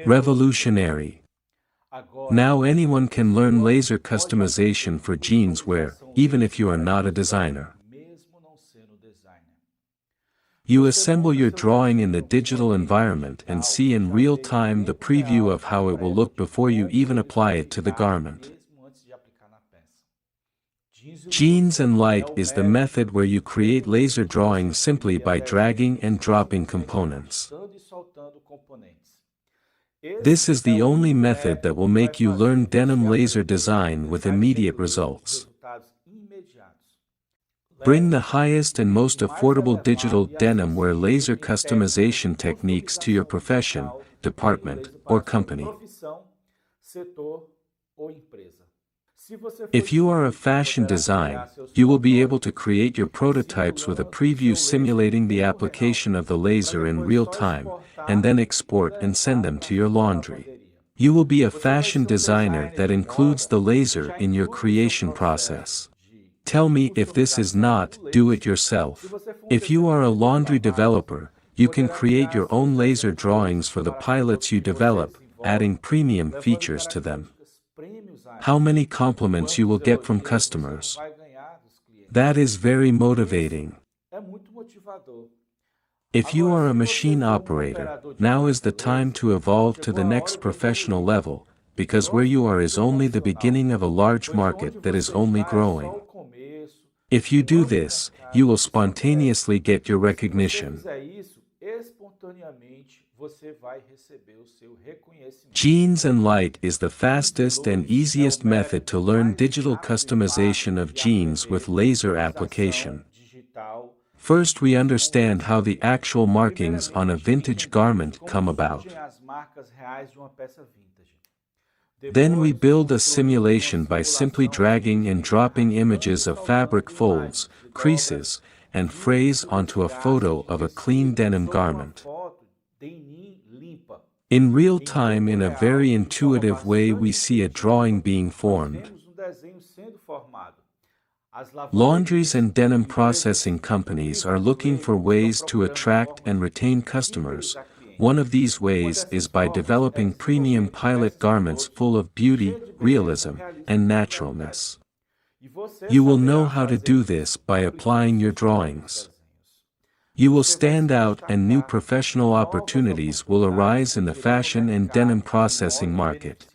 Revolutionary. Now anyone can learn laser customization for jeans wear, even if you are not a designer. You assemble your drawing in the digital environment and see in real time the preview of how it will look before you even apply it to the garment. Jeans and Light is the method where you create laser drawings simply by dragging and dropping components. This is the only method that will make you learn denim laser design with immediate results. Bring the highest and most affordable digital denim wear laser customization techniques to your profession, department, or company. If you are a fashion design, you will be able to create your prototypes with a preview simulating the application of the laser in real time, and then export and send them to your laundry. You will be a fashion designer that includes the laser in your creation process. Tell me if this is not do-it-yourself. If you are a laundry developer, you can create your own laser drawings for the pilots you develop, adding premium features to them. How many compliments you will get from customers. That is very motivating. If you are a machine operator, now is the time to evolve to the next professional level, because where you are is only the beginning of a large market that is only growing. If you do this, you will spontaneously get your recognition. Jeans and Light is the fastest and easiest method to learn digital customization of jeans with laser application. First, we understand how the actual markings on a vintage garment come about. Then we build a simulation by simply dragging and dropping images of fabric folds, creases, and frays onto a photo of a clean denim garment. In real time, in a very intuitive way, we see a drawing being formed. Laundries and denim processing companies are looking for ways to attract and retain customers. One of these ways is by developing premium pilot garments full of beauty, realism, and naturalness. You will know how to do this by applying your drawings. You will stand out and new professional opportunities will arise in the fashion and denim processing market.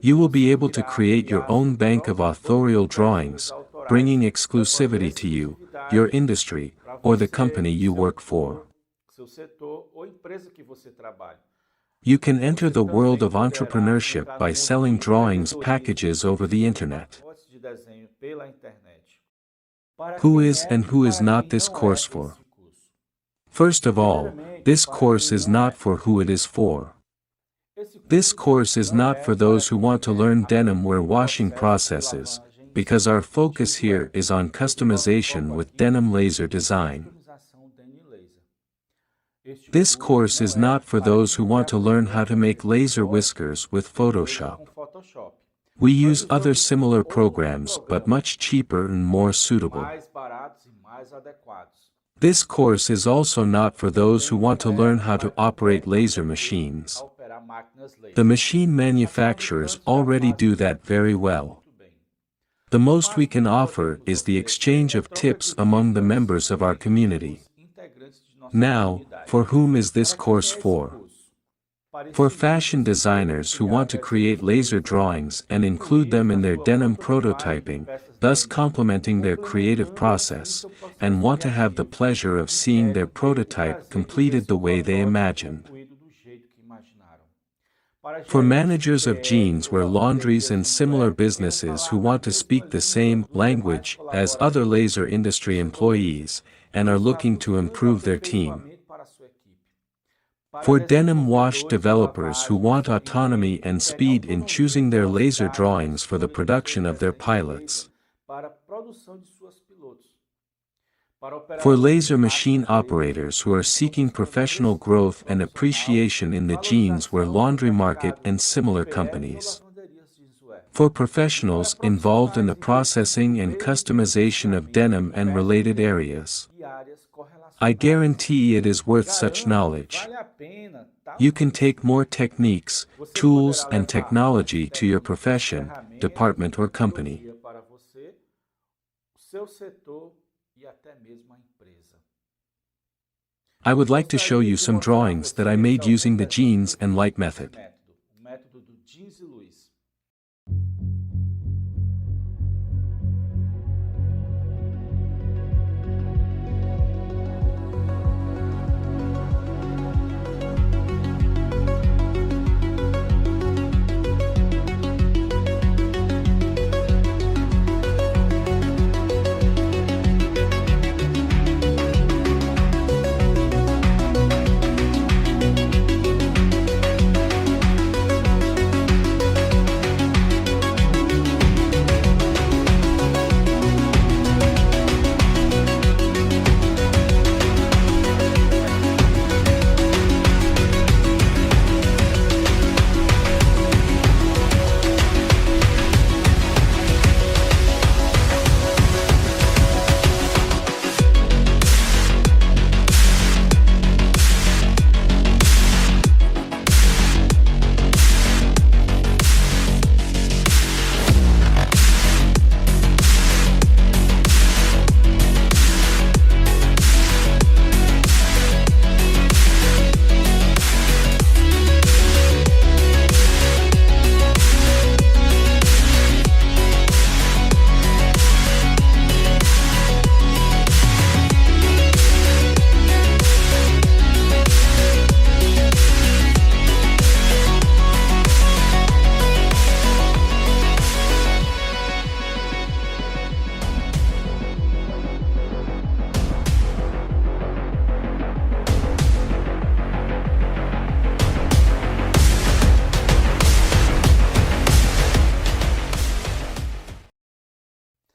You will be able to create your own bank of authorial drawings, bringing exclusivity to you, your industry, or the company you work for. You can enter the world of entrepreneurship by selling drawings packages over the internet. Who is and who is not this course for? First of all, this course is not for who it is for. This course is not for those who want to learn denim wear washing processes, because our focus here is on customization with denim laser design. This course is not for those who want to learn how to make laser whiskers with Photoshop. We use other similar programs but much cheaper and more suitable. This course is also not for those who want to learn how to operate laser machines. The machine manufacturers already do that very well. The most we can offer is the exchange of tips among the members of our community. Now, for whom is this course for? For fashion designers who want to create laser drawings and include them in their denim prototyping, thus complementing their creative process, and want to have the pleasure of seeing their prototype completed the way they imagined. For managers of jeans wear laundries and similar businesses who want to speak the same language as other laser industry employees, and are looking to improve their team. For denim wash developers who want autonomy and speed in choosing their laser drawings for the production of their pilots. For laser machine operators who are seeking professional growth and appreciation in the jeans wear laundry market and similar companies. For professionals involved in the processing and customization of denim and related areas. I guarantee it is worth such Caramba, knowledge. vale a pena, tá You can muito. take more techniques, Você tools poderá and levar mais technology to your técnicas, profession, ferramentas e department or company. tecnologia para você, o seu setor e até mesmo a empresa. I would like to show Gostaria you de some mostrar a drawings that I vocês made using alguns the jeans exemplos and light desse method. método, o método do jeans e luz.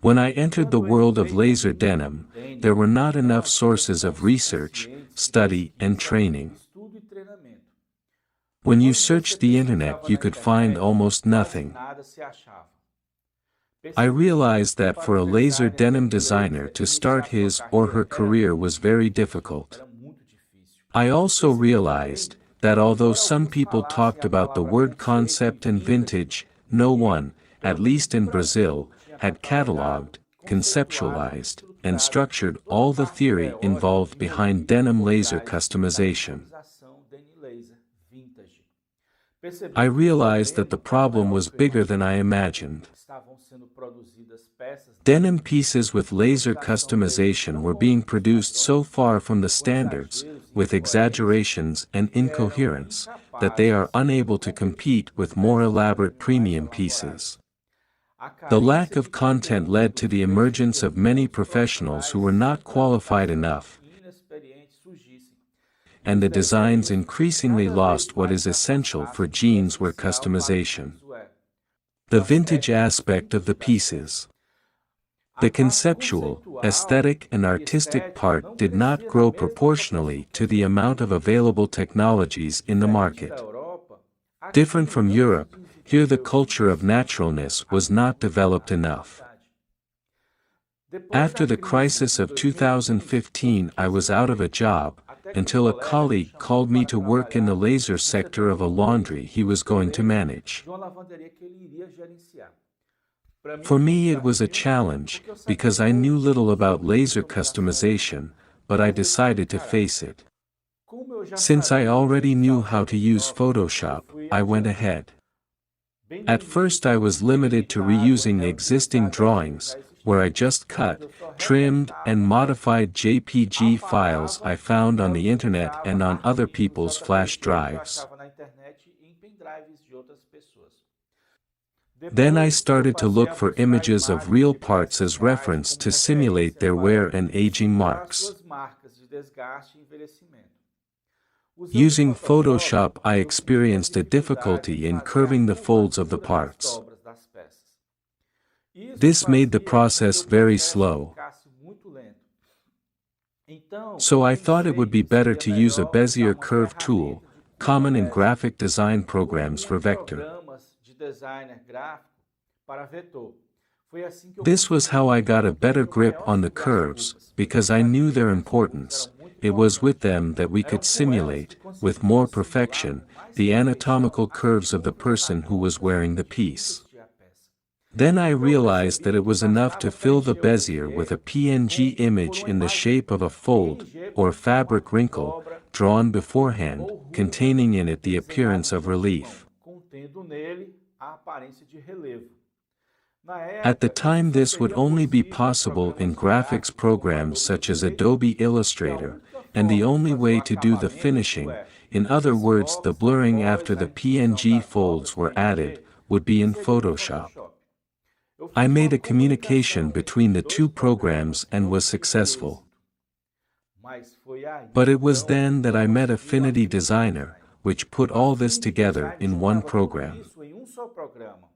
When I entered the world of laser denim, there were not enough sources of research, study, and training. Estudo e treinamento. When you Quando você searched the internet, pesquisava you na could find internet, almost quase nothing. nada se achava. I Percebi realized que that para for a um laser designer denim de designer laser to start iniciar sua his or her carreira career was very difficult. era muito difícil. I also Percebi realized também that que, although embora some alguns people falassem talked a about the palavra word conceito concept e and vintage, no ninguém, one, pelo at menos least no in Brasil, Brazil, tinha had catalogado, cataloged, conceituado e conceptualized, and estruturado structured toda a all the parte theory teórica involved e behind jurídica denim por laser trás da customization. customização denim laser vintage. I Percebi que o realized that problema the era problem maior do was que eu bigger than I imaginava. imagined. Estavam sendo produzidas peças Denim dentro pieces with de laser customização laser customization tão were longe being dos produced so padrões, far from the com standards, exageros e with incoerências, exaggerations and que eram incoherence, that they are incapazes unable de to competir compete com with more peças elaborate premium mais premium elaboradas. pieces. A The carência lack de of content led to conteúdos the fez com emergence que of many muitos professionals who profissionais were sem not qualified qualificação enough, e inexperientes surgissem, e and os the designs desenhos increasingly cada vez lost what mais is se essential for afastassem do jeanswear essencial para o customization. jeanswear, o The vintage aspecto aspect of the vintage das pieces. peças. A The parte conceptual, conceitual aesthetic and e artistic estética part não did not crescia na grow mesma proportionally proporção que to os the amount of produtos. available technologies in the Diferente da market. Europa, Different aqui from não se Europe, here the desenvolveu o culture of suficiente naturalness a was not ponto de developed gerar enough. qualidade. Depois da After the crise crisis de of 2020, eu 2015, I fiquei was sem out of a emprego, job, até que um until a colega me colleague chamou called me para to work in the trabalhar laser no sector setor of de a laundry he was going to porém manage. de uma lavanderia que ele iria gerenciar. Para mim For foi um me it was a desafio, challenge, porque eu sabia because I knew pouco little about sobre laser customização laser. customization, but I Mas decidi decided to encarar. face it. Como eu já Since I sabia already utilizar knew o how to use Photoshop, eu Photoshop, fui I went adiante. ahead. Bem no At first I início, was fiquei limited to limitado reusing até existing utilizar desenhos drawings, já where I existentes, just onde cut, eu só trimmed, and recortava peças, modified JPG files I apagava e found on the internet reutilizava and on other arquivos people's flash JPG que eu drives. achava na internet e em pendrives de outras pessoas. Then I Depois, eu started to passei look a for buscar images of imagens real de parts peças as reais reference como to simulate referência their wear para and aging simular marks. suas marcas de desgaste e envelhecimento. Usando o Using Photoshop, Photoshop I eu senti a experienced a dificuldade em difficulty in fazer a curving the folds of the curvatura das parts. dobras das peças. Isso This made the fazia com que process o very processo slow. ficasse muito lento. Então, So eu I thought it pensei would be que better seria to use a melhor usar Bezier uma curve tool, ferramenta de curva common in Bezier, graphic design programs comum for em vector. programas de designer gráfico para vetor. Foi assim que eu This was consegui how I got a better obter o grip maior on the sul das curves, curvas. because I knew their As curvas importance. eram muito It was with importantes. them that we Eram could com elas que simulate, with conseguimos more simular perfection, com mais the perfeição anatomical as curves of the curvas person who was anatômicas wearing the de quem piece. vestia a peça. Then I Então eu realized that percebi it que was enough bastava to fill the preencher o bezier with a bezier PNG por image uma in the imagem shape of a fold, PNG or com forma fabric de wrinkle, dobra drawn beforehand, ou ruga, containing in it the appearance desenhado of de antemão, relief. contendo nele a aparência de relevo. Na At the época, isso time só this would seria only be possível em possible in programas graphics gráficos como programs Adobe such as Illustrator, Adobe e a Illustrator, única and the forma de only fazer o way to do the acabamento, isto finishing, é, in os other words the retoques blurring após after a the introdução PNG das dobras folds were added, PNG, would be in seria no Photoshop. Photoshop. Eu I fiz made uma a communication comunicação entre between esses the dois two programs programas e and was obtive successful. êxito. Mas foi aí, But it was então, then que that eu I met consegui o Affinity Affinity Designer, Design. which put O all this Affinity together Design in one juntava tudo program. isso em um só programa.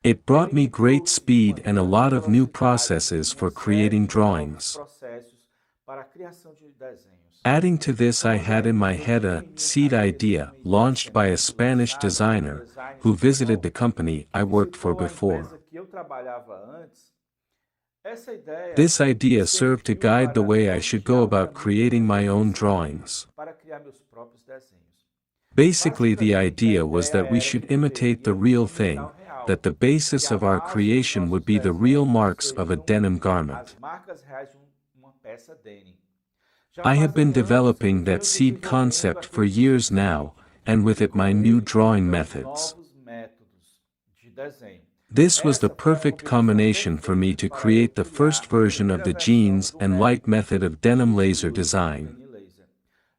It brought Ele me me great trouxe de uma speed and a lot grande of new velocidade processes uma for série creating de novos drawings. processos para a criação de desenhos. Adding to this, I Somando a had in my isso, eu head tinha a em minha seed cabeça idea uma ideia de launched by a semente Spanish lançada por um designer designer who visited the espanhol company que I worked for visitou a before. empresa que eu trabalhava antes. Essa ideia This idea me served to serviu guide the para way I should go nortear o about caminho que eu creating my deveria own seguir drawings. para criar meus próprios desenhos. Basically, the Basicamente, a idea was ideia that we era should que imitate the deveríamos real imitar thing, o real, that the que basis a of our base dos creation would nossos be the real desenhos marks of a seriam denim as garment. marcas reais de uma peça denim. Já I have been fazem anos que developing that venho seed desenvolvendo concept for aquele years princípio now, and with e it com my new ele os drawing meus methods. novos métodos de desenho. This was the Essa foi a perfect combinação combination for me perfeita to para eu create the first criar a version of primeira the versão jeans do and light método method of de denim laser estilo design. Denim Laser.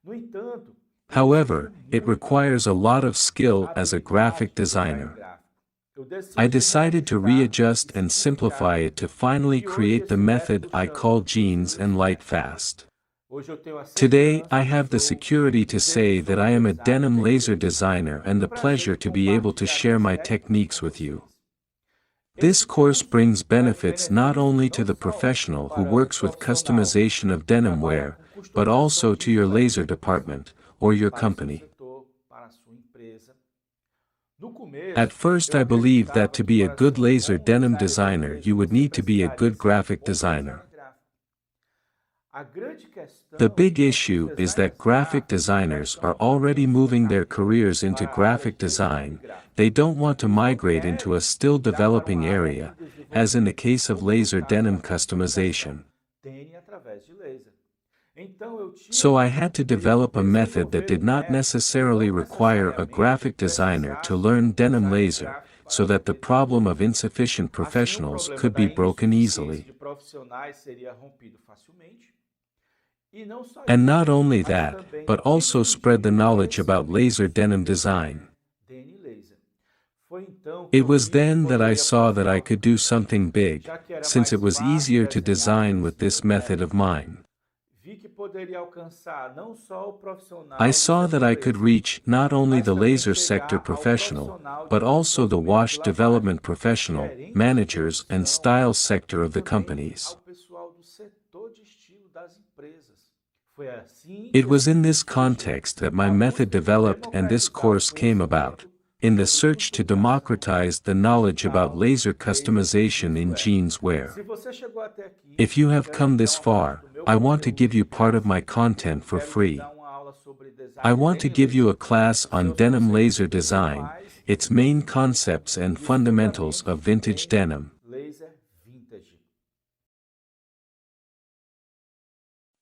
No entanto, ele exigiu However, it muito de requires a mim, lot of skill as a habilidade graphic de design designer. gráfico. Eu I decidi decided to reajustar e readjust and simplify simplificar, it to finally e hoje create the esse method método I call se jeans usa and esse light método. fast. Hoje eu tenho a Today, I segurança have the security to dizer que say that sou I am a autorizado denim até laser dizer isso. designer and E um the prazer pleasure em to be able to compartilhar share minhas my técnicas techniques com with you. vocês. This Esse course curso brings traz benefits not benefícios only to não the só professional who para o works with profissional customization of que denim trabalha wear, com but customização also de to your laser roupas, department or your para o seu company. setor, para a sua empresa. No At começo, first, eu I believed that acreditava to que be a para ser good um laser bom denim designer de designer, you laser, would você need to be a precisaria good ser um graphic bom designer. designer gráfico. A grande The questão big é que os issue is that designers graphic gráficos já designers estão are already encaminhando sua moving their carreira careers into para a área graphic de design design. gráfico. They don't want to Eles não migrate into a querem still migrar para uma developing área de area, as in the desenvolvimento, case of como no laser caso da denim customização, customization. denim através de laser. Então eu tinha So I que had to develop a method that desenvolver did um not método que necessarily não require a necessariamente graphic designer to precisasse de learn um denim designer laser, gráfico para so that the aprender problem denim of laser. insufficient Assim, o professionals problema could da be broken insuficiência easily. de profissionais seria rompido facilmente. E não só And isso, not only mas that, também but also spread difundir the o knowledge about laser conhecimento sobre denim o design. design laser. Foi então que It eu was vi que then that I poderia saw fazer that I algo could do diferente, something big, já que era since it mais was fácil easier to desenhar com design with esse this novo method of método. mine. Vi que poderia alcançar não só o I profissional do saw that setor I could laser, reach not only mas the também laser sector chegar ao professional, profissional de but also the desenvolvimento de wash lavagem, development professional, gerente de managers, and produção style sector e of the também companies. ao pessoal do setor de estilo das empresas. Foi assim It que was esse in this curso surgiu. context that my A method busca de developed and this democratizar o course came about, conhecimento in the sobre search to customização democratize the knowledge about digital, laser laser e customization in jeanswear. jeans wear. Se você chegou até aqui, If you have quero come te dar this uma parte far, do meu I want to conteúdo give de you part of graça. my content for Quero te free. dar uma aula sobre I design want to denim give you laser, a class on seus denim conceitos laser design, principais its main e concepts and os fundamentals fundamentos of de vintage denim. laser vintage.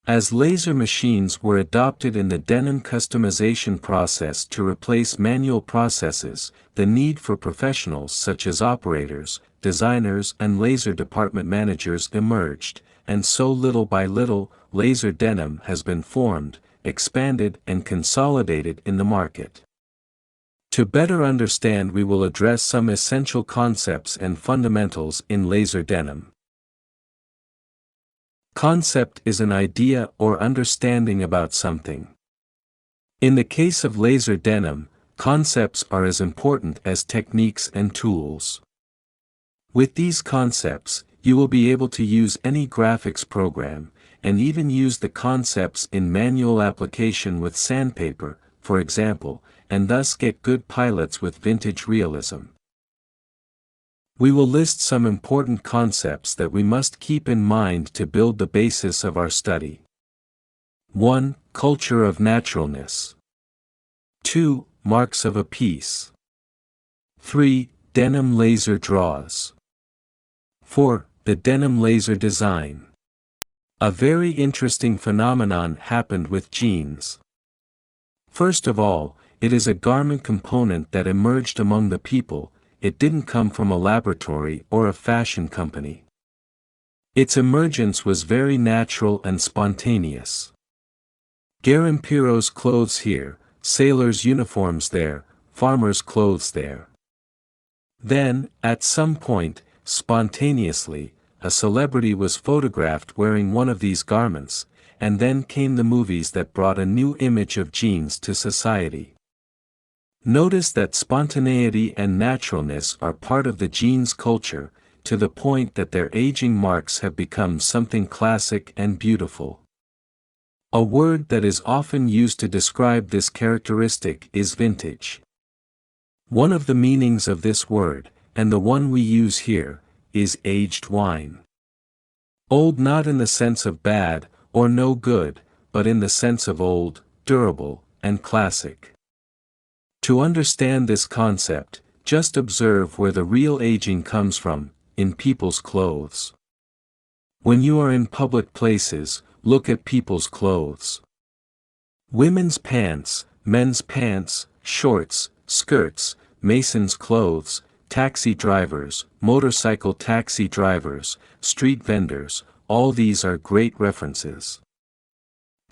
As laser machines were adopted in the denim customization process to replace manual processes, the need for professionals such as operators, designers, and laser department managers emerged, and so little by little, laser denim has been formed, expanded, and consolidated in the market. To better understand, we will address some essential concepts and fundamentals in laser denim. Concept is an idea or understanding about something. In the case of laser denim, concepts are as important as techniques and tools. With these concepts, you will be able to use any graphics program, and even use the concepts in manual application with sandpaper, for example, and thus get good pilots with vintage realism. We will list some important concepts that we must keep in mind to build the basis of our study. 1. Culture of naturalness. 2. Marks of a piece. 3. Denim laser draws. 4. The denim laser design. A very interesting phenomenon happened with jeans. First of all, it is a garment component that emerged among the people. It didn't come from a laboratory or a fashion company. Its emergence was very natural and spontaneous. Garimpiro's clothes here, sailors' uniforms there, farmers' clothes there. Then, at some point, spontaneously, a celebrity was photographed wearing one of these garments, and then came the movies that brought a new image of jeans to society. Notice that spontaneity and naturalness are part of the jeans culture, to the point that their aging marks have become something classic and beautiful. A word that is often used to describe this characteristic is vintage. One of the meanings of this word, and the one we use here, is aged wine. Old not in the sense of bad, or no good, but in the sense of old, durable, and classic. To understand this concept, just observe where the real aging comes from, in people's clothes. When you are in public places, look at people's clothes. Women's pants, men's pants, shorts, skirts, masons' clothes, taxi drivers, motorcycle taxi drivers, street vendors, all these are great references.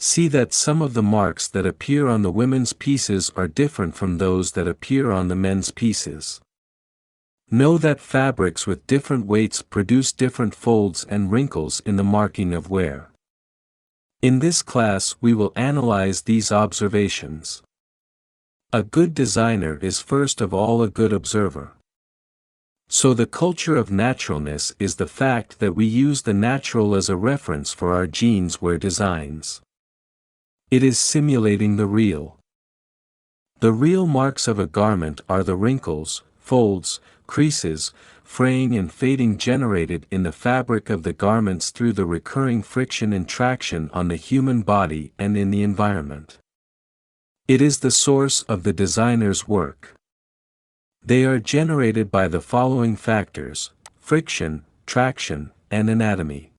See that some of the marks that appear on the women's pieces are different from those that appear on the men's pieces. Know that fabrics with different weights produce different folds and wrinkles in the marking of wear. In this class we will analyze these observations. A good designer is first of all a good observer. So the culture of naturalness is the fact that we use the natural as a reference for our jeans wear designs. It is simulating the real. The real marks of a garment are the wrinkles, folds, creases, fraying and fading generated in the fabric of the garments through the recurring friction and traction on the human body and in the environment. It is the source of the designer's work. They are generated by the following factors: friction, traction, and anatomy.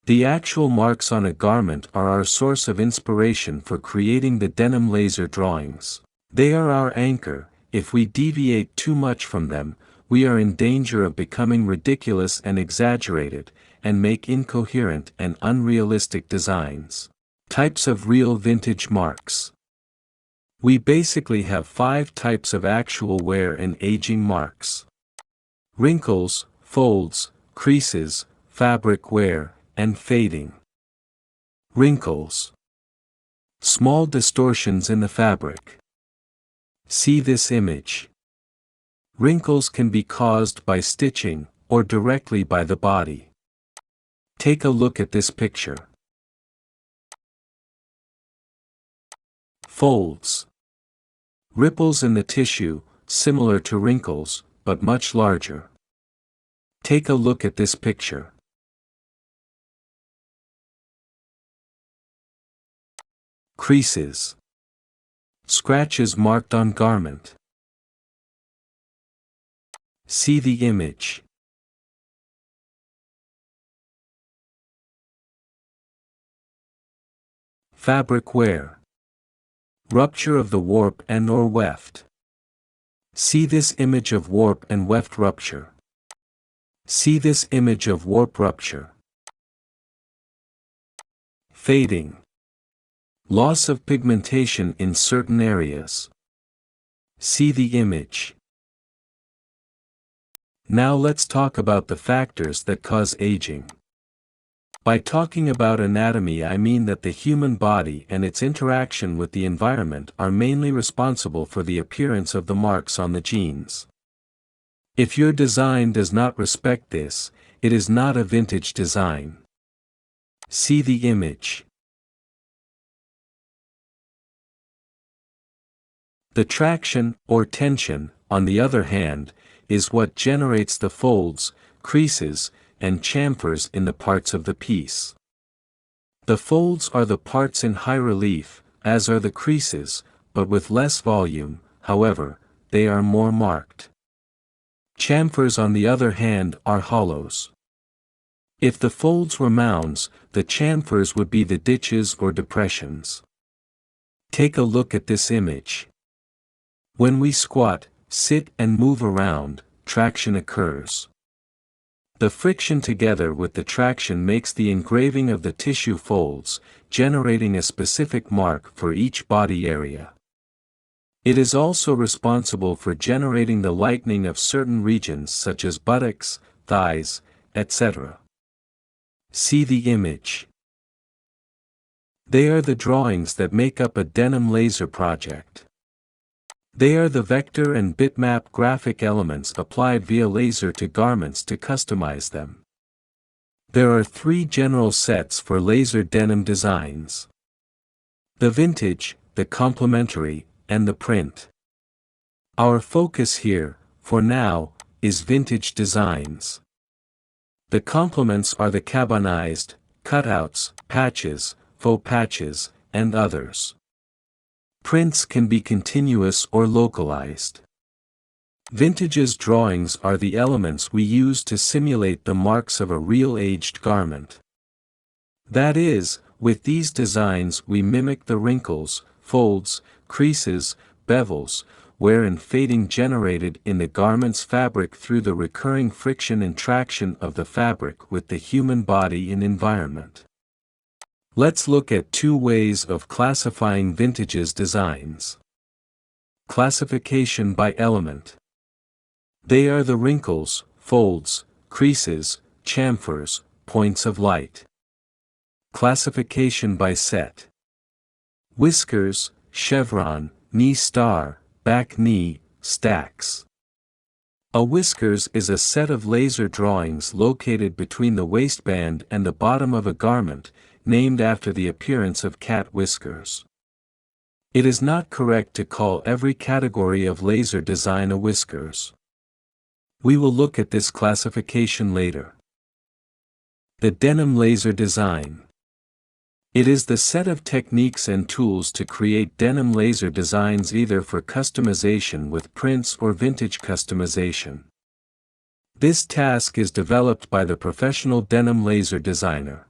The actual marks on a garment are our source of inspiration for creating the denim laser drawings. They are our anchor. If we deviate too much from them, we are in danger of becoming ridiculous and exaggerated, and make incoherent and unrealistic designs. Types of real vintage marks. We basically have 5 types of actual wear and aging marks: wrinkles, folds, creases, fabric wear, and fading. Wrinkles. Small distortions in the fabric. See this image. Wrinkles can be caused by stitching, or directly by the body. Take a look at this picture. Folds. Ripples in the tissue, similar to wrinkles, but much larger. Take a look at this picture. Creases. Scratches marked on garment. See the image. Fabric wear. Rupture of the warp and or weft. See this image of warp and weft rupture. See this image of warp rupture. Fading. Loss of pigmentation in certain areas. See the image. Now let's talk about the factors that cause aging. By talking about anatomy, I mean that the human body and its interaction with the environment are mainly responsible for the appearance of the marks on the jeans. If your design does not respect this, it is not a vintage design. See the image. The traction, or tension, on the other hand, is what generates the folds, creases, and chamfers in the parts of the piece. The folds are the parts in high relief, as are the creases, but with less volume, however, they are more marked. Chamfers on the other hand are hollows. If the folds were mounds, the chamfers would be the ditches or depressions. Take a look at this image. When we squat, sit and move around, traction occurs. The friction together with the traction makes the engraving of the tissue folds, generating a specific mark for each body area. It is also responsible for generating the lightening of certain regions such as buttocks, thighs, etc. See the image. They are the drawings that make up a denim laser project. They are the vector and bitmap graphic elements applied via laser to garments to customize them. There are three general sets for laser denim designs: the vintage, the complementary, and the print. Our focus here, for now, is vintage designs. The complements are the carbonized, cutouts, patches, faux patches, and others. Prints can be continuous or localized. Vintage's drawings are the elements we use to simulate the marks of a real aged garment. That is, with these designs we mimic the wrinkles, folds, creases, bevels, wear and fading generated in the garment's fabric through the recurring friction and traction of the fabric with the human body and environment. Let's look at two ways of classifying vintage's designs. Classification by element. They are the wrinkles, folds, creases, chamfers, points of light. Classification by set. Whiskers, chevron, knee star, back knee, stacks. A whiskers is a set of laser drawings located between the waistband and the bottom of a garment, named after the appearance of cat whiskers. It is not correct to call every category of laser design a whiskers. We will look at this classification later. The denim laser design. It is the set of techniques and tools to create denim laser designs either for customization with prints or vintage customization. This task is developed by the professional denim laser designer.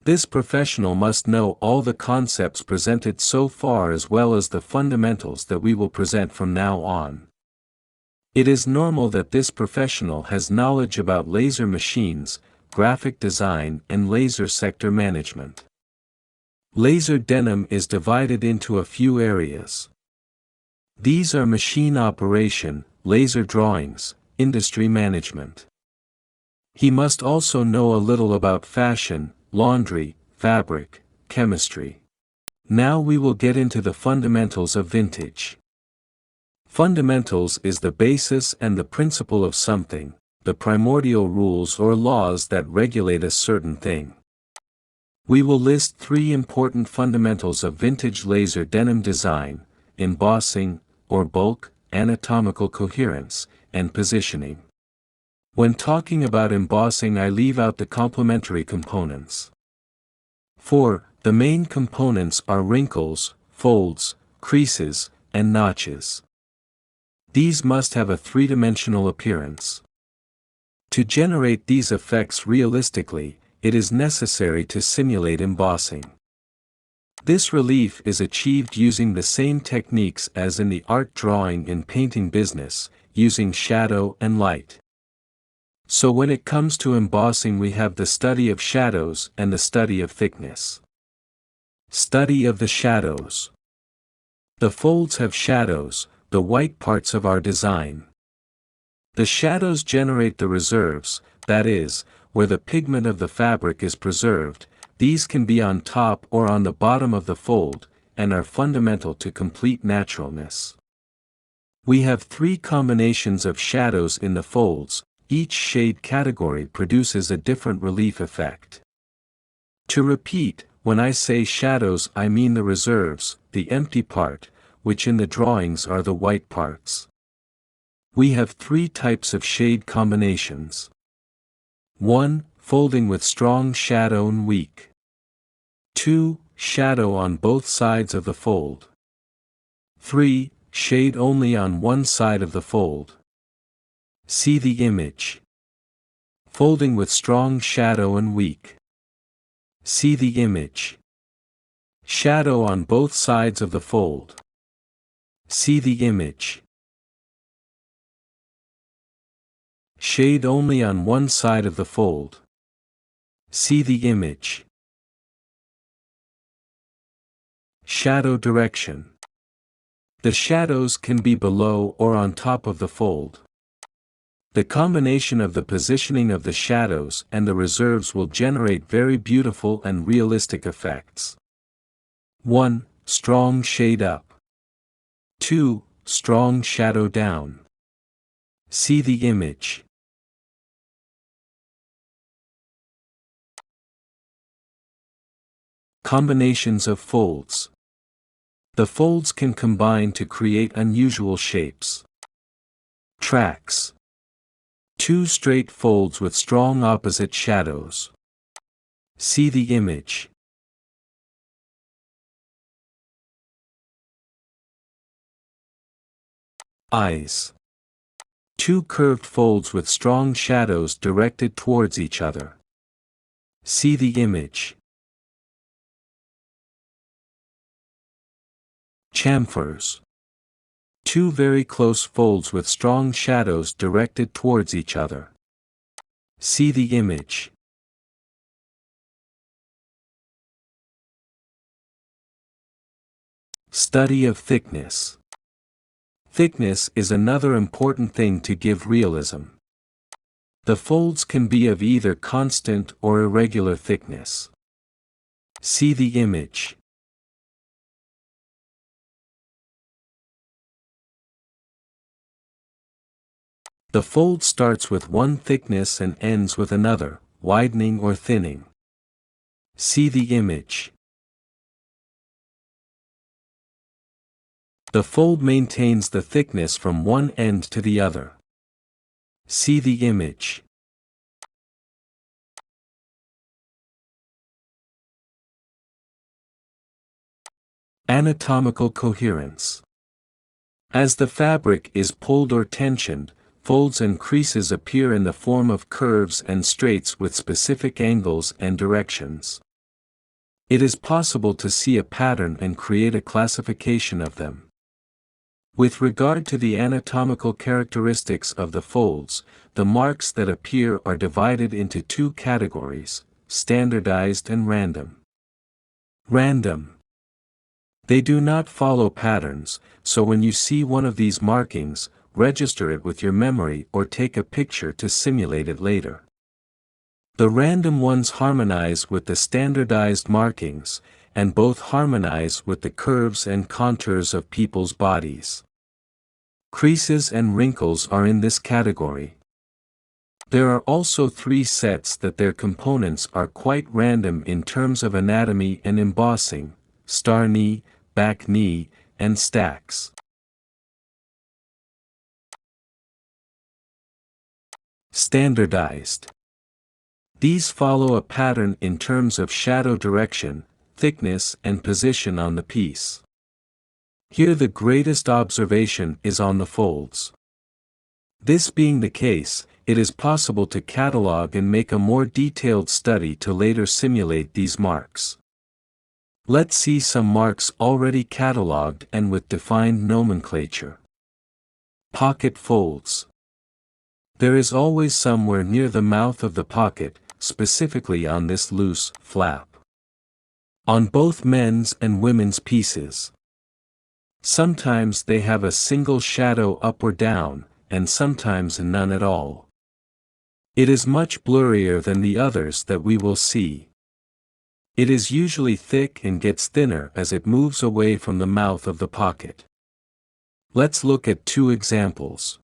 This professional must know all the concepts presented so far as well as the fundamentals that we will present from now on. It is normal that this professional has knowledge about laser machines, graphic design, and laser sector management. Laser denim is divided into a few areas. These are machine operation, laser drawings, industry management. He must also know a little about fashion, laundry, fabric, chemistry. Now we will get into the fundamentals of vintage. Fundamentals is the basis and the principle of something, the primordial rules or laws that regulate a certain thing. We will list three important fundamentals of vintage laser denim design: embossing, or bulk, anatomical coherence, and positioning. When talking about embossing, I leave out the complementary components. 4. The main components are wrinkles, folds, creases, and notches. These must have a three-dimensional appearance. To generate these effects realistically, it is necessary to simulate embossing. This relief is achieved using the same techniques as in the art drawing and painting business, using shadow and light. So when it comes to embossing, we have the study of shadows and the study of thickness. Study of the shadows. The folds have shadows, the white parts of our design. The shadows generate the reserves, that is, where the pigment of the fabric is preserved. These can be on top or on the bottom of the fold, and are fundamental to complete naturalness. We have three combinations of shadows in the folds. Each shade category produces a different relief effect. To repeat, when I say shadows I mean the reserves, the empty part, which in the drawings are the white parts. We have three types of shade combinations. 1. Folding with strong shadow and weak. 2. Shadow on both sides of the fold. 3. Shade only on one side of the fold. See the image. Folding with strong shadow and weak. See the image. Shadow on both sides of the fold. See the image. Shade only on one side of the fold. See the image. Shadow direction. The shadows can be below or on top of the fold. The combination of the positioning of the shadows and the reserves will generate very beautiful and realistic effects. 1. Strong shade up. 2. Strong shadow down. See the image. Combinations of folds. The folds can combine to create unusual shapes. Tracks. 2 straight folds with strong opposite shadows. See the image. Eyes. 2 curved folds with strong shadows directed towards each other. See the image. Chamfers. 2 very close folds with strong shadows directed towards each other. See the image. Study of thickness. Thickness is another important thing to give realism. The folds can be of either constant or irregular thickness. See the image. The fold starts with one thickness and ends with another, widening or thinning. See the image. The fold maintains the thickness from one end to the other. See the image. Anatomical coherence. As the fabric is pulled or tensioned, folds and creases appear in the form of curves and straights with specific angles and directions. It is possible to see a pattern and create a classification of them. With regard to the anatomical characteristics of the folds, the marks that appear are divided into two categories: standardized and random. Random. They do not follow patterns, so when you see one of these markings, register it with your memory or take a picture to simulate it later. The random ones harmonize with the standardized markings, and both harmonize with the curves and contours of people's bodies. Creases and wrinkles are in this category. There are also 3 sets that their components are quite random in terms of anatomy and embossing: star knee, back knee, and stacks. Standardized. These follow a pattern in terms of shadow direction, thickness, and position on the piece. Here the greatest observation is on the folds. This being the case, it is possible to catalog and make a more detailed study to later simulate these marks. Let's see some marks already cataloged and with defined nomenclature. Pocket folds. There is always somewhere near the mouth of the pocket, specifically on this loose flap. On both men's and women's pieces. Sometimes they have a single shadow up or down, and sometimes none at all. It is much blurrier than the others that we will see. It is usually thick and gets thinner as it moves away from the mouth of the pocket. Let's look at 2 examples.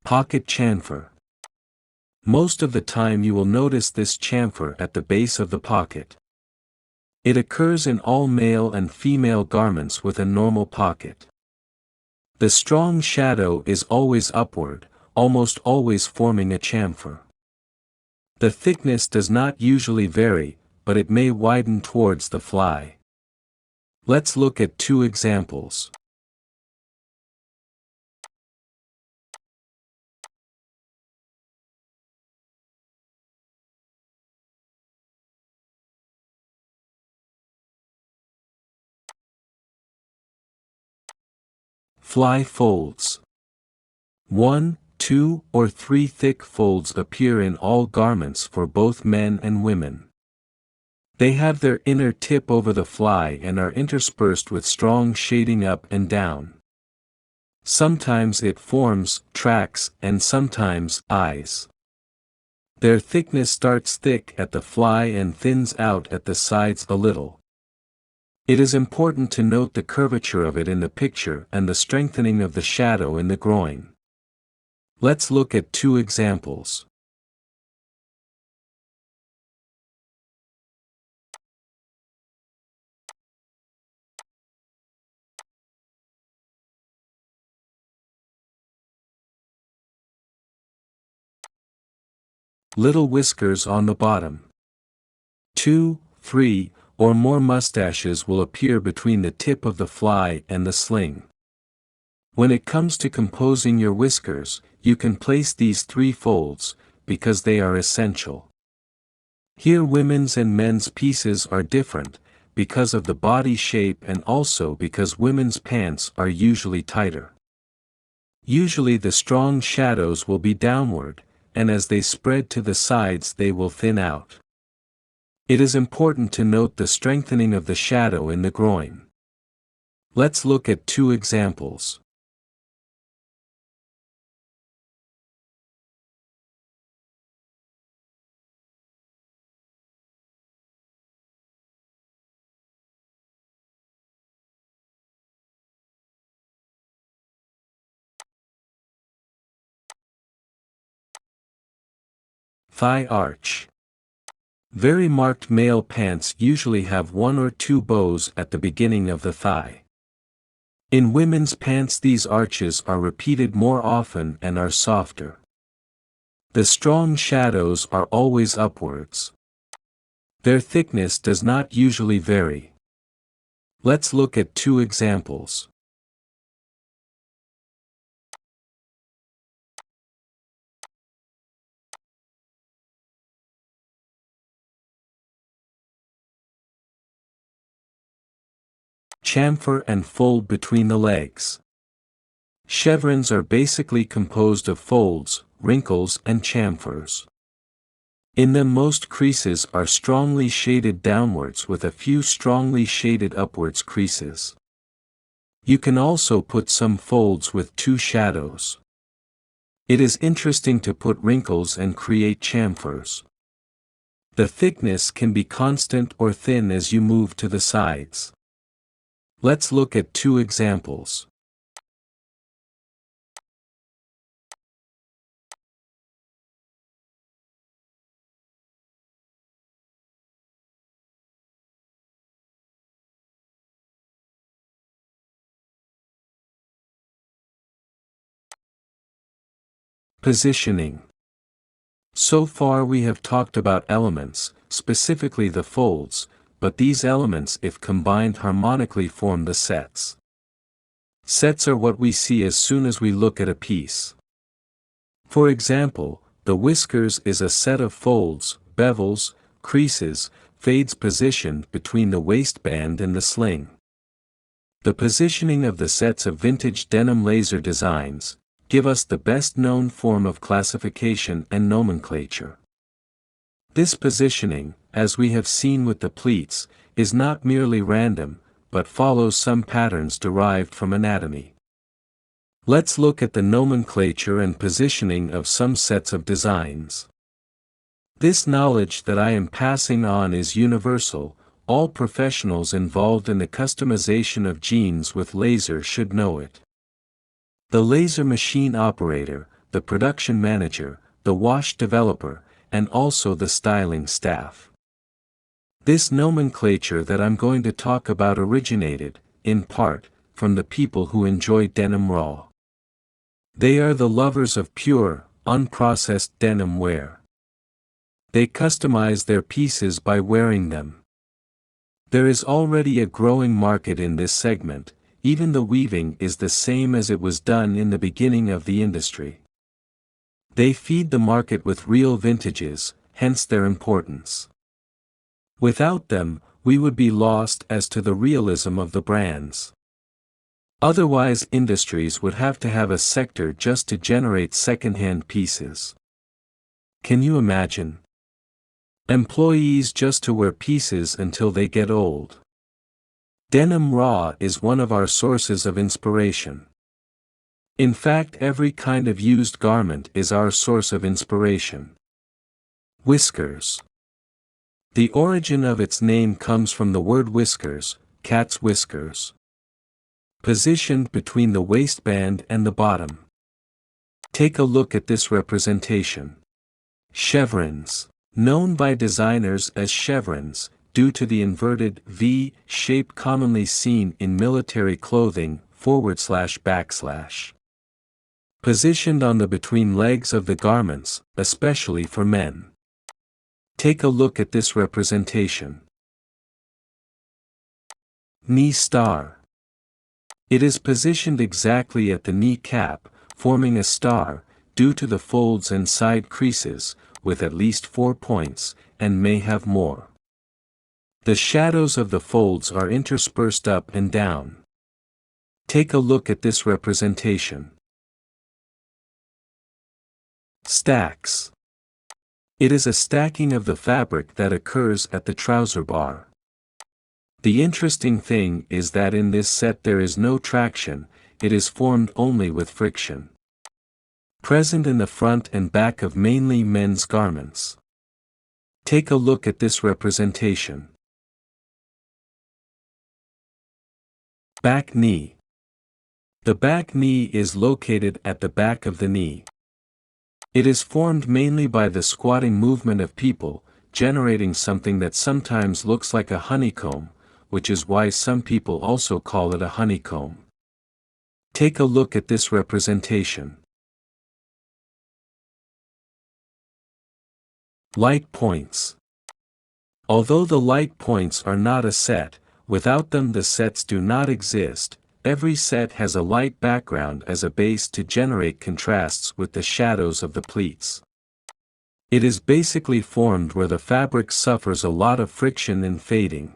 Pocket chamfer. Most of the time you will notice this chamfer at the base of the pocket. It occurs in all male and female garments with a normal pocket. The strong shadow is always upward, almost always forming a chamfer. The thickness does not usually vary, but it may widen towards the fly. Let's look at two examples. Fly folds. 1, 2, or 3 thick folds appear in all garments for both men and women. They have their inner tip over the fly and are interspersed with strong shading up and down. Sometimes it forms tracks and sometimes eyes. Their thickness starts thick at the fly and thins out at the sides a little. It is important to note the curvature of it in the picture and the strengthening of the shadow in the groin. Let's look at two examples. Little whiskers on the bottom. 2, 3, or more mustaches will appear between the tip of the fly and the sling. When it comes to composing your whiskers, you can place these 3 folds, because they are essential. Here women's and men's pieces are different, because of the body shape and also because women's pants are usually tighter. Usually the strong shadows will be downward, and as they spread to the sides they will thin out. It is important to note the strengthening of the shadow in the groin. Let's look at two examples. Thigh arch. Very marked male pants usually have 1 or 2 bows at the beginning of the thigh. In women's pants these arches are repeated more often and are softer. The strong shadows are always upwards. Their thickness does not usually vary. Let's look at two examples. Chamfer and fold between the legs. Chevrons are basically composed of folds, wrinkles and chamfers. In them most creases are strongly shaded downwards with a few strongly shaded upwards creases. You can also put some folds with 2 shadows. It is interesting to put wrinkles and create chamfers. The thickness can be constant or thin as you move to the sides. Let's look at two examples. Positioning. So far we have talked about elements, specifically the folds, but these elements if combined harmonically form the sets. Sets are what we see as soon as we look at a piece. For example, the whiskers is a set of folds, bevels, creases, fades positioned between the waistband and the sling. The positioning of the sets of vintage denim laser designs give us the best known form of classification and nomenclature. This positioning, as we have seen with the pleats, is not merely random, but follows some patterns derived from anatomy. Let's look at the nomenclature and positioning of some sets of designs. This knowledge that I am passing on is universal. All professionals involved in the customization of jeans with laser should know it. The laser machine operator, the production manager, the wash developer, and also the styling staff. This nomenclature that I'm going to talk about originated, in part, from the people who enjoy denim raw. They are the lovers of pure, unprocessed denim wear. They customize their pieces by wearing them. There is already a growing market in this segment, even the weaving is the same as it was done in the beginning of the industry. They feed the market with real vintages, hence their importance. Without them, we would be lost as to the realism of the brands. Otherwise, industries would have to have a sector just to generate second-hand pieces. Can you imagine? Employees just to wear pieces until they get old. Denim raw is one of our sources of inspiration. In fact, every kind of used garment is our source of inspiration. Whiskers. The origin of its name comes from the word whiskers, cat's whiskers. Positioned between the waistband and the bottom. Take a look at this representation. Chevrons. Known by designers as chevrons, due to the inverted V shape commonly seen in military clothing, //. Positioned on the between legs of the garments, especially for men. Take a look at this representation. Knee star. It is positioned exactly at the kneecap, forming a star, due to the folds and side creases, with at least 4 points, and may have more. The shadows of the folds are interspersed up and down. Take a look at this representation. Stacks. It is a stacking of the fabric that occurs at the trouser bar. The interesting thing is that in this set there is no traction, it is formed only with friction. Present in the front and back of mainly men's garments. Take a look at this representation. Back knee. The back knee is located at the back of the knee. It is formed mainly by the squatting movement of people, generating something that sometimes looks like a honeycomb, which is why some people also call it a honeycomb. Take a look at this representation. Light points. Although the light points are not a set, without them the sets do not exist. Every set has a light background as a base to generate contrasts with the shadows of the pleats. It is basically formed where the fabric suffers a lot of friction and fading.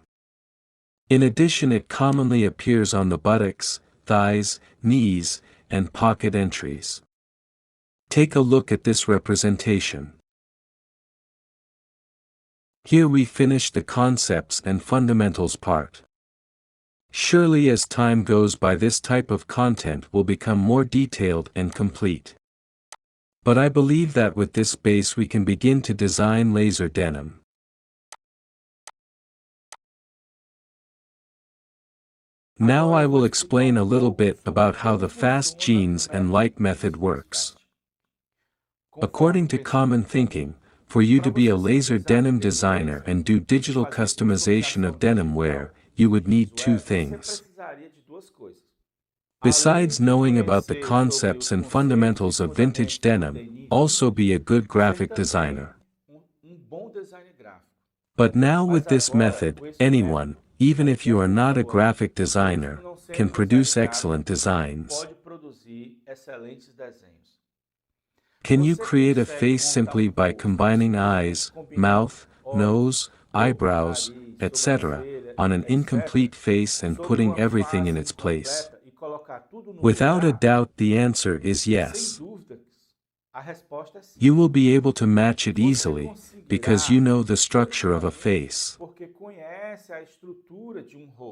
In addition, it commonly appears on the buttocks, thighs, knees, and pocket entries. Take a look at this representation. Here we finish the concepts and fundamentals part. Surely as time goes by this type of content will become more detailed and complete. But I believe that with this base we can begin to design laser denim. Now I will explain a little bit about how the fast jeans and light method works. According to common thinking, for you to be a laser denim designer and do digital customization of denim wear, you would need 2 things. Besides knowing about the concepts and fundamentals of vintage denim, also be a good graphic designer. But now with this method, anyone, even if you are not a graphic designer, can produce excellent designs. Can you create a face simply by combining eyes, mouth, nose, eyebrows, etc., on an incomplete face and putting everything in its place? Without a doubt the answer is yes. You will be able to match it easily, because you know the structure of a face.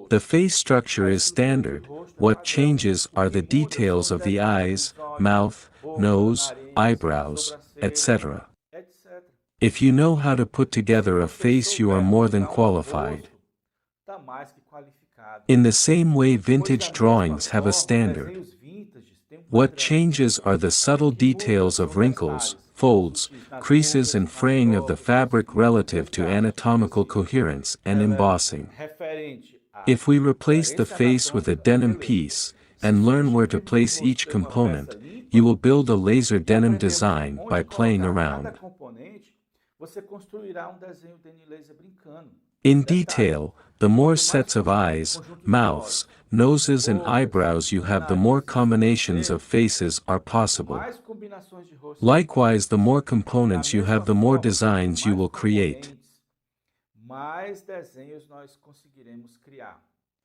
The face structure is standard, what changes are the details of the eyes, mouth, nose, eyebrows, etc. If you know how to put together a face, you are more than qualified. In the same way, vintage drawings have a standard. What changes are the subtle details of wrinkles, folds, creases and fraying of the fabric relative to anatomical coherence and embossing. If we replace the face with a denim piece, and learn where to place each component, you will build a laser denim design by playing around. In detail, the more sets of eyes, mouths, noses and eyebrows you have, the more combinations of faces are possible. Likewise, the more components you have, the more designs you will create.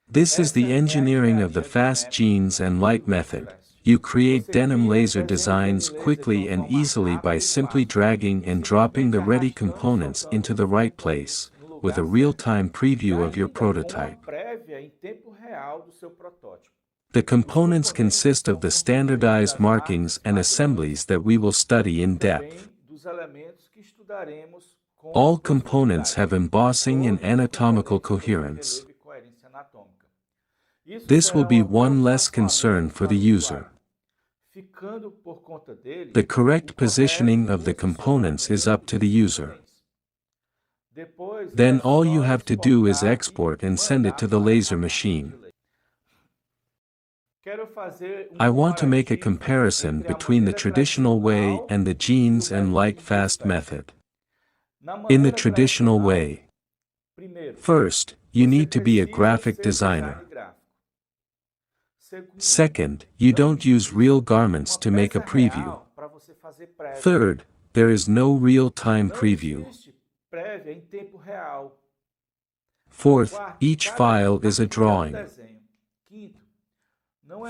This is the engineering of the fast jeans and light method. You create denim laser designs quickly and easily by simply dragging and dropping the ready components into the right place, with a real-time preview of your prototype. The components consist of the standardized markings and assemblies that we will study in depth. All components have embossing and anatomical coherence. This will be one less concern for the user. The correct positioning of the components is up to the user. Then all you have to do is export and send it to the laser machine. I want to make a comparison between the traditional way and the jeans and light fast method. In the traditional way, first, you need to be a graphic designer. Second, you don't use real garments to make a preview. Third, there is no real-time preview. Fourth, each file is a drawing.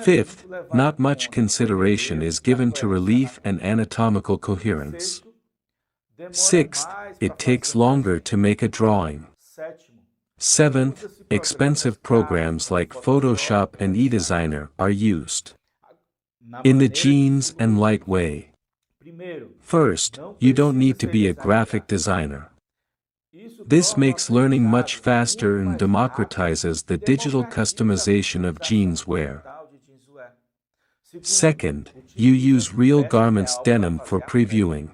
Fifth, not much consideration is given to relief and anatomical coherence. Sixth, it takes longer to make a drawing. Seventh, expensive programs like Photoshop and eDesigner are used. In the jeans and light way, first, you don't need to be a graphic designer. This makes learning much faster and democratizes the digital customization of jeans wear. Second, you use real garments denim for previewing.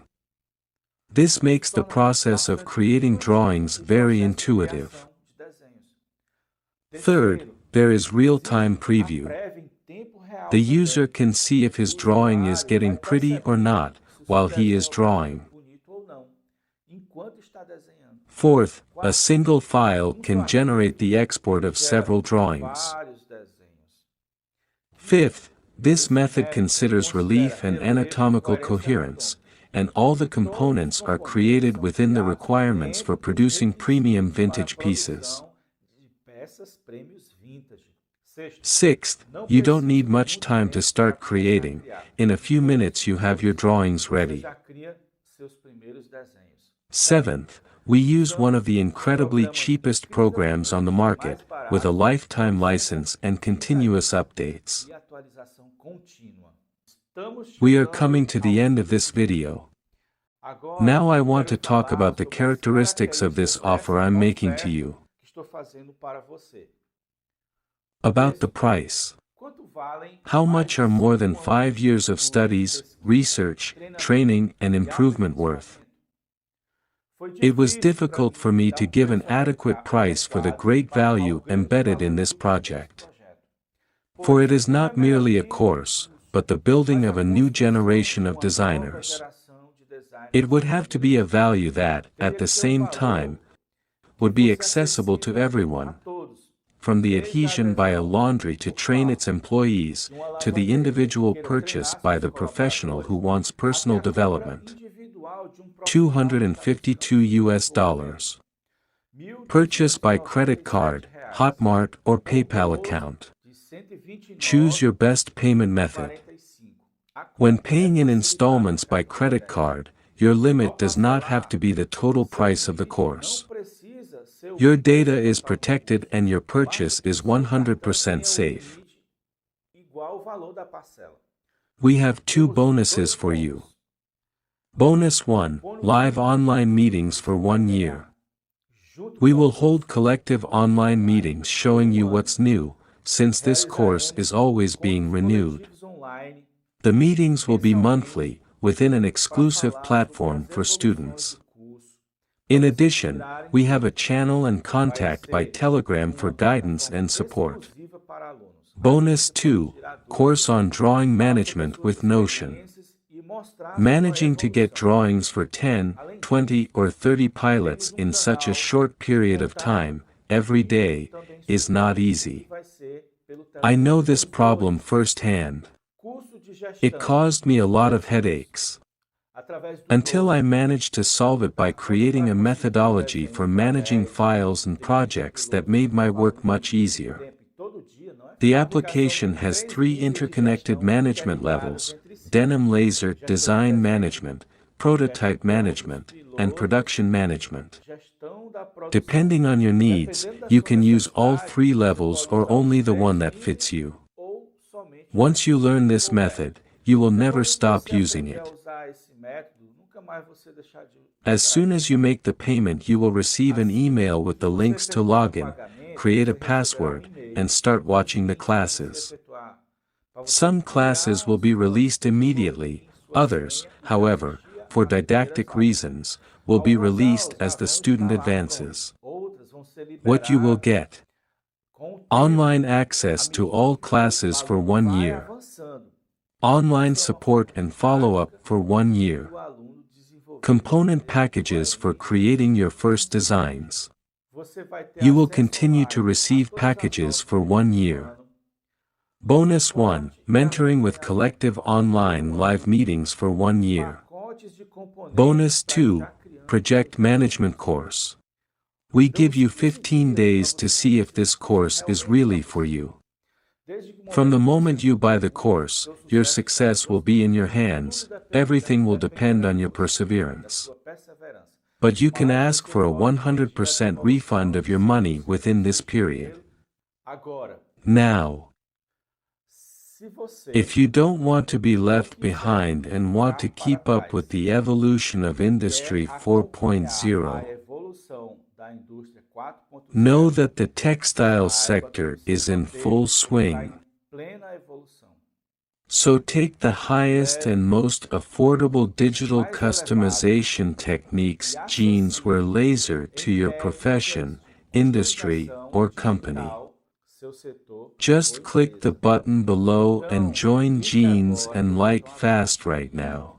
This makes the process of creating drawings very intuitive. Third, there is real-time preview. The user can see if his drawing is getting pretty or not, while he is drawing. Fourth, a single file can generate the export of several drawings. Fifth, this method considers relief and anatomical coherence, and all the components are created within the requirements for producing premium vintage pieces. Sixth, you don't need much time to start creating. In a few minutes you have your drawings ready. Seventh, we use one of the incredibly cheapest programs on the market, with a lifetime license and continuous updates. We are coming to the end of this video. Now I want to talk about the characteristics of this offer I'm making to you. About the price. How much are more than 5 years of studies, research, training and improvement worth? It was difficult for me to give an adequate price for the great value embedded in this project. For it is not merely a course, but the building of a new generation of designers. It would have to be a value that, at the same time, would be accessible to everyone, from the adhesion by a laundry to train its employees, to the individual purchase by the professional who wants personal development. $252. Purchase by credit card, Hotmart or PayPal account. Choose your best payment method. When paying in installments by credit card, your limit does not have to be the total price of the course. Your data is protected and your purchase is 100% safe. We have 2 bonuses for you. Bonus 1, live online meetings for 1 year. We will hold collective online meetings showing you what's new, since this course is always being renewed. The meetings will be Mensalmente, monthly, within an para exclusive falar sobre platform as for evoluções students. do curso, In para vocês addition, tirarem we have a dúvidas. channel and Vai contact by ser Telegram for uma guidance plataforma and support. exclusiva para alunos. Ali Bonus você pode 2, tirar dúvidas, Course on Drawing falar sobre as Management suas with Notion. experiências e mostrar a sua Managing to get evolução. drawings for 10, Além 20, disso, or 30 pilots temos in such a canal short period of voltado time, every para isso day, também is sobre not isso, que easy. vai ser pelo I know Telegram. this Temos problem 2, firsthand. curso de It gestão caused me a de lot of projetos. headaches. Através do Until I 2, managed to solve it by você creating vai a conseguir methodology desenhos for managing 10, files and 30 projects that pilotos made my work ao much mesmo easier. tempo, e todo dia, não é? The A aplicação application tem has 3 three linhas de interconnected gestão management interligadas levels: entre si. denim laser Gestão de design desenho, management, prototype gestão dos management, and pilotos, production management. gestão da produção. Depending on your needs, Dependendo da you sua can use all necessidade, 3 você levels pode or usar only os the 3 one that linhas fits you. ou somente Once you um learn this couber. method, you will never Depois que stop você using aprender a it. usar esse método, nunca mais você deixar de As usar soon esse as you make the payment, you will receive an Assim email with que the você links to efetuar o login, pagamento, create a você receberá password, e-mail and start com os watching the links para você classes. efetuar, para você Some classes criar will be released seu immediately, login, sua others, senha e however, assistir for às primeiras didactic aulas. reasons, will be Algumas released aulas as the vão student estar lá advances. prontas, outras vão ser What you will liberadas get: com o tempo, online à access to medida all que o classes for aluno 1 vai year, avançando. online Isso é uma support forma and follow-up prática for 1 year, do aluno desenvolver component esse packages for conhecimento. creating your first designs. Você vai ter You will acesso continue to online a receive todas as packages aulas for durante 1 um year. ano. Bonus 1, Suporte e mentoring with acompanhamento collective por online um live ano. meetings for 1 year. Pacotes de componentes Bonus para ir 2, já criando project seus management projetos. course. We give Damos you 15 15 dias para days to você see if saber this se isso course is realmente really para for você. you. Desde o From the momento que você moment you buy decidir, the course, seu your sucesso está nos success will seus be in your mãos. Tudo hands. dependerá Everything will depend on de your você, da perseverance. sua perseverança. But you can Mas ask você for a pode pedir a 100% refund devolução of your se money você within this desistir period. primeiro. Agora, Now, se você if you don't want to be não left quiser behind and want to ficar para keep up with trás the evolution of e Industry quer acompanhar a 4.0, evolução da indústria 4.0, know that the textile saiba que o sector seu is in contexto full está swing. em plena evolução. So take the highest Leve and most affordable os digital mais elevados customization e techniques, genes where acessíveis laser to em your técnicas profession, de industry, customização or company. digital, seu setor Just ou click the empresa. button below and Então, join clique Genes agora and no like botão fast azul right now.